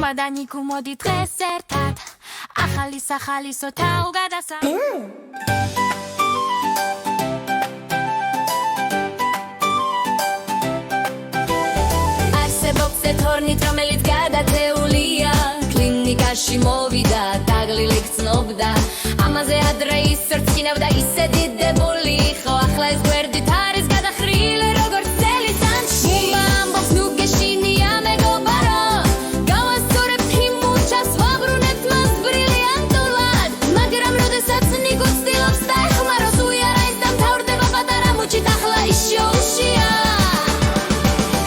მადანიკუ მოდი დღეს ერთად ახალი სახალისო თაუ გადასა არსებობს ეთორნით რომელიც გადათეულია კლინიკაში მოვიდა დაღლილი გრძნობდა ამაზე ადრე ისე რწინავდა ისე დიდებული ხო ახლა ეს გვერდით არის გადახრილი როგორც წელი სანში ამბობს ნუ გეშინია მეგობარო გავასწორებთ იმ მუჩას ვაბრუნებთ მას ბრილიანტულად მაგრამ როდესაც ნიკო ცდილობს დაეხმაროს უიარა ის დამთავრდება პატარა მუჩით ახლა ის შოუშია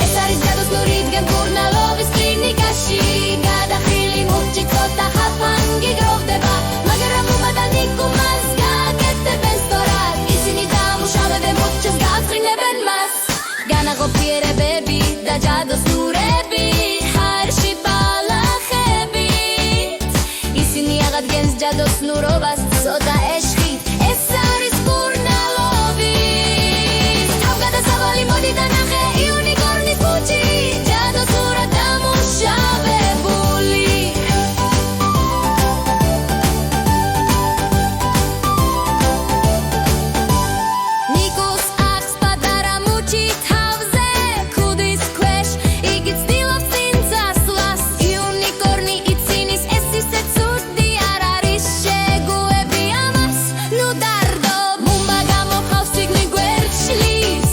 ეს არის გადოსნური იდგენ მკურნალობის კლინიკაში გადახრილი მუჩით ცოტა ხაფანგი გროვდება მაგრამ მადანიკუ მას გაკეთებენ სწორად ისინი დამუშავებენ მუჩას გააწყინებენ მას განაღობიერებები და ჯადოსნურები ჰაერში ბალახებით ისინი აღადგენს ჯადოსნურობას ცოტა ეშხით ეს არის მკურნალობის თავგადასავალი მოდი და ნახე იუნიკორნის მუჩი ჯადოსნურად დამუშავებული ნიკოს აქვს პატარა მუჩი თავზე ქუდის ქვეშ იგი ცდილობს წინ წასვლას იუნიკორნი იცინის ეს ისე ცუდი არ არის შეგუები ამას ნუ დარდო ბუმბა გამოხავს სიგნი გვერდშლის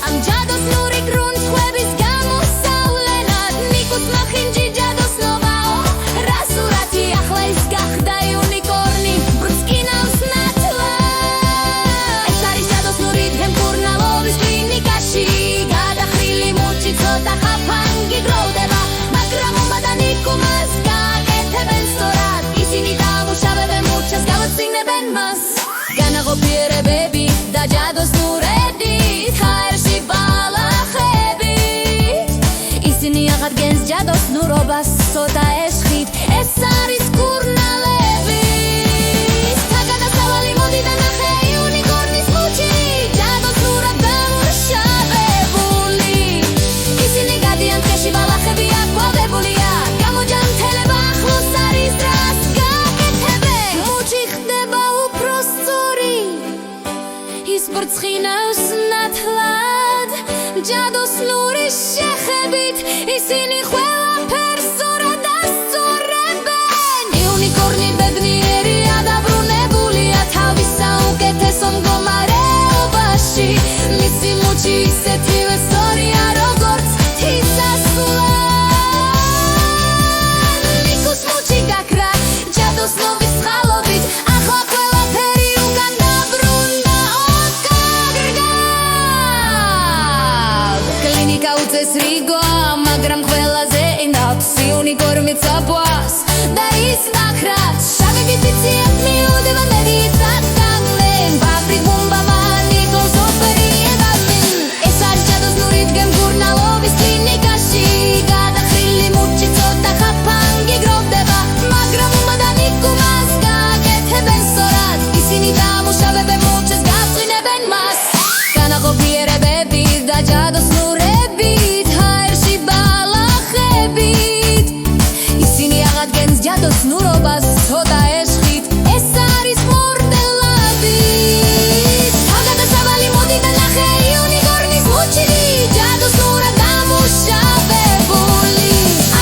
ამ ჯადოსნური გრუნტხვების გამოსავლენად ნიკოს მახინჯი ჯადოსნობაო რა სურათი ახლა ის გახდა იუნიკორნი ბრწყინავს ნათლად ეს არის ჯადოსნური დღე მკურნალობის კლინიკაში გადახრილი მუჩი ცოტა ხაფანგი გროვდება მაგრამ მადანიკუ მას გააკეთებენ სწორად ისინი დამუშავებენ მუჩას გავაწინებენ მას განაღობიერებები და ჯადოსნურები ჰაერში ბალახებით ისინი აღადგენს ჯადოსნურობას ცოტა ეშხით ეს არის მკურნალების თავგადასავალი მოდი და ნახე იუნიკორნის მუჩი ჯადოსნურად დამუშავებული ისინი გადიან ტყეში ბალახები აკვალდებულია გამოჯანმრთელება ახლოს არის დრას გააკეთებენ მუჩი ხდება უფრო სწორი ის ბრწყინავს ნათლად ჯადოსნური შეხებით ისინი ყველაფერს სწორად ასწორებენ იუნიკორნი ბედნიერია დაბრუნებულია თავის საუკეთესო მდგომარეობაში მისი მუჩი ისეთივე სწორია როგორც თითასწულად ნიკოს მუჩი გაქრა ჯადოსნობის წყალობით ახლა ყველაფერი უკან დაბრუნდა ოკაგრგავ კლინიკა უწესრიგოა მაგრამ ყველაზე ენავს იუნიკორნი წაბვას და ის ნახრას შავებით იციან მიუდება მედიცად გავლენ ბაბრი ბუმბა მანიკოს ოპერიებავენ ეს არის ჯადოსნური დღე მკურნალობის კლინიკაში გადახრილი მუჩი ცოტა ხაფანგი გროვდება მაგრამ მადანიკუ მას გააკეთებენ სწორად ისინი დამუშავებენ მუჩას გავწინებენ მას განაღობიერებები და ჯადოსნურები ჰაერში ბალახებით ისინი აღადგენს ჯადოსნურობას ცოტა ეშხით ეს არის მკურნალობის თავგადასავალი მოდი და ნახე იუნიკორნის მუჩი ჯადოსნურად დამუშავებული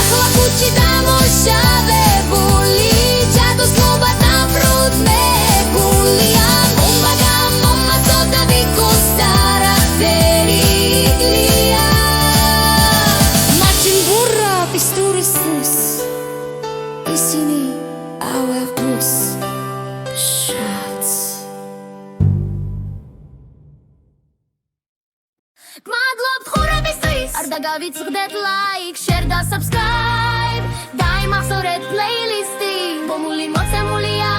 ახლა მუჩი დამუშავებული ჯადოსნობა დამბრუნებულია ბუმბა გამომაწოდა ნიკოს არაფერია მარტინ ბურა პისტურისის ისინი ავეღუს შაც გმადლობთ ხურებისთვის არ დაგავიწყდეთ ლაიქ შერ და subscribe დაიმახსოვრეთ პლეილისტი ბომული მოცემულია